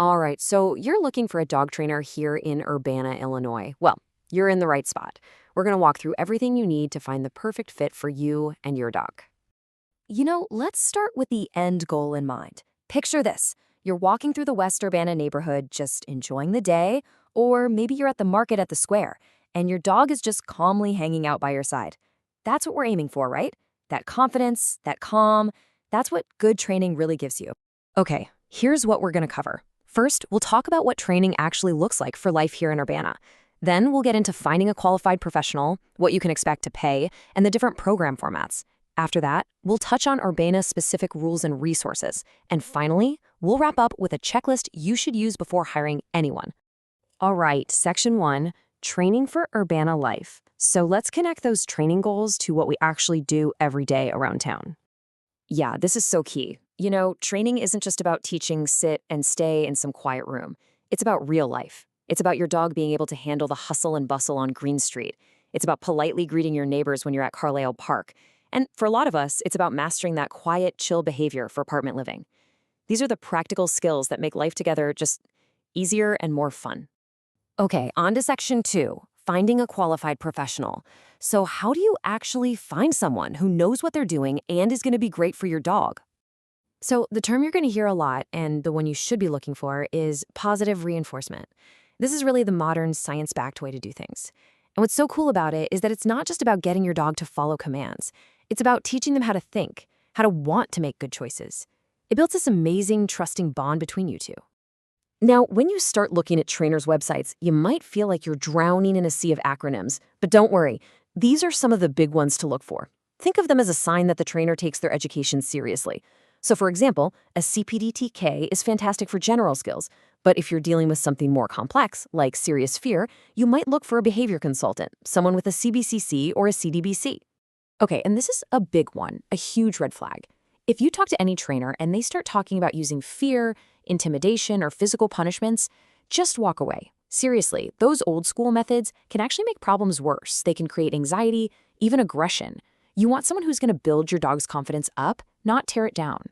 All right, so you're looking for a dog trainer here in Urbana, Illinois. Well, you're in the right spot. We're going to walk through everything you need to find the perfect fit for you and your dog. Let's start with the end goal in mind. Picture this. You're walking through the West Urbana neighborhood just enjoying the day, or maybe you're at the market at the square, and your dog is just calmly hanging out by your side. That's what we're aiming for, right? That confidence, that calm, that's what good training really gives you. Okay, here's what we're going to cover. First, we'll talk about what training actually looks like for life here in Urbana. Then we'll get into finding a qualified professional, what you can expect to pay, and the different program formats. After that, we'll touch on Urbana-specific rules and resources. And finally, we'll wrap up with a checklist you should use before hiring anyone. All right, Section 1, Training for Urbana Life. So let's connect those training goals to what we actually do every day around town. Yeah, this is so key. Training isn't just about teaching sit and stay in some quiet room. It's about real life. It's about your dog being able to handle the hustle and bustle on Green Street. It's about politely greeting your neighbors when you're at Carlisle Park. And for a lot of us, it's about mastering that quiet, chill behavior for apartment living. These are the practical skills that make life together just easier and more fun. Okay, on to Section 2, finding a qualified professional. So how do you actually find someone who knows what they're doing and is going to be great for your dog? So the term you're going to hear a lot, and the one you should be looking for, is positive reinforcement. This is really the modern science-backed way to do things. And what's so cool about it is that it's not just about getting your dog to follow commands. It's about teaching them how to think, how to want to make good choices. It builds this amazing, trusting bond between you two. Now, when you start looking at trainers' websites, you might feel like you're drowning in a sea of acronyms. But don't worry, these are some of the big ones to look for. Think of them as a sign that the trainer takes their education seriously. So for example, a CPDTK is fantastic for general skills, but if you're dealing with something more complex, like serious fear, you might look for a behavior consultant, someone with a CBCC or a CDBC. Okay, and this is a big one, a huge red flag. If you talk to any trainer and they start talking about using fear, intimidation, or physical punishments, just walk away. Seriously, those old school methods can actually make problems worse. They can create anxiety, even aggression. You want someone who's going to build your dog's confidence up, not tear it down.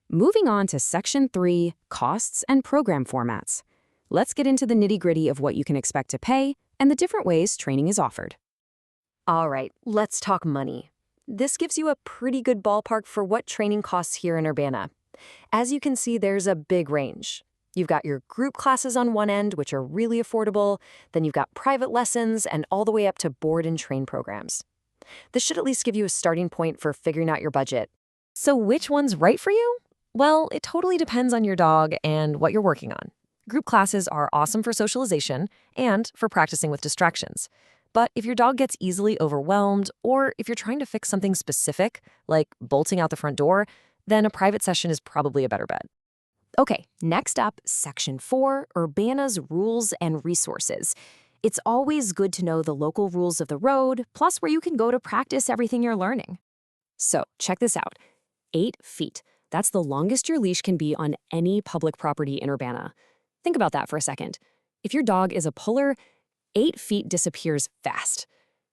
Moving on to Section 3, costs and program formats. Let's get into the nitty-gritty of what you can expect to pay and the different ways training is offered. All right, let's talk money. This gives you a pretty good ballpark for what training costs here in Urbana. As you can see, there's a big range. You've got your group classes on one end, which are really affordable. Then you've got private lessons and all the way up to board and train programs. This should at least give you a starting point for figuring out your budget. So which one's right for you? Well, it totally depends on your dog and what you're working on. Group classes are awesome for socialization and for practicing with distractions. But if your dog gets easily overwhelmed, or if you're trying to fix something specific, like bolting out the front door, then a private session is probably a better bet. Okay, next up, Section 4, Urbana's rules and resources. It's always good to know the local rules of the road, plus where you can go to practice everything you're learning. So check this out. 8 feet. That's the longest your leash can be on any public property in Urbana. Think about that for a second. If your dog is a puller, 8 feet disappears fast.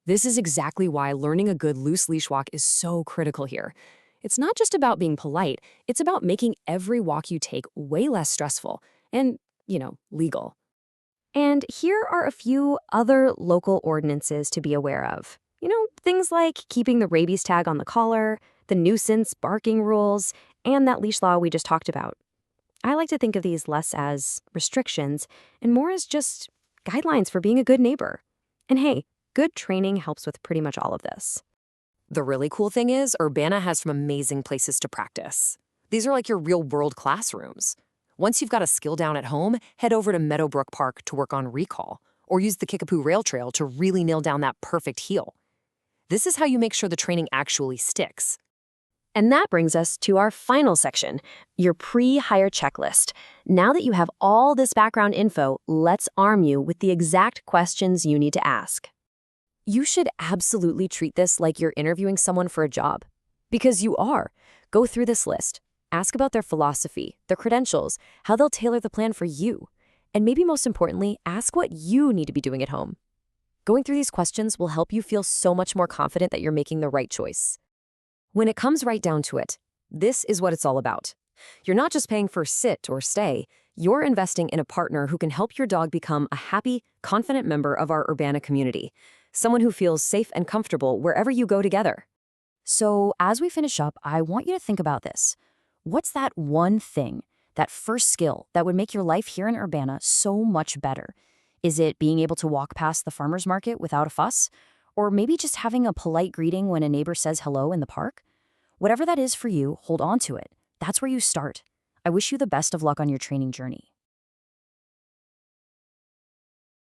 This is exactly why learning a good loose leash walk is so critical here. It's not just about being polite, it's about making every walk you take way less stressful and, legal. And here are a few other local ordinances to be aware of. Things like keeping the rabies tag on the collar, the nuisance barking rules, and that leash law we just talked about. I like to think of these less as restrictions and more as just guidelines for being a good neighbor. And hey, good training helps with pretty much all of this. The really cool thing is, Urbana has some amazing places to practice. These are like your real-world classrooms. Once you've got a skill down at home, head over to Meadowbrook Park to work on recall, or use the Kickapoo Rail Trail to really nail down that perfect heel. This is how you make sure the training actually sticks. And that brings us to our final section, your pre-hire checklist. Now that you have all this background info, let's arm you with the exact questions you need to ask. You should absolutely treat this like you're interviewing someone for a job. Because you are. Go through this list. Ask about their philosophy, their credentials, how they'll tailor the plan for you. And maybe most importantly, ask what you need to be doing at home. Going through these questions will help you feel so much more confident that you're making the right choice. When it comes right down to it, this is what it's all about. You're not just paying for sit or stay, You're investing in a partner who can help your dog become a happy, confident member of our Urbana community, someone who feels safe and comfortable wherever you go together. So, as we finish up, I want you to think about this. What's that one thing, that first skill that would make your life here in Urbana so much better? Is it being able to walk past the farmer's market without a fuss? Or maybe just having a polite greeting when a neighbor says hello in the park? Whatever that is for you, hold on to it. That's where you start. I wish you the best of luck on your training journey.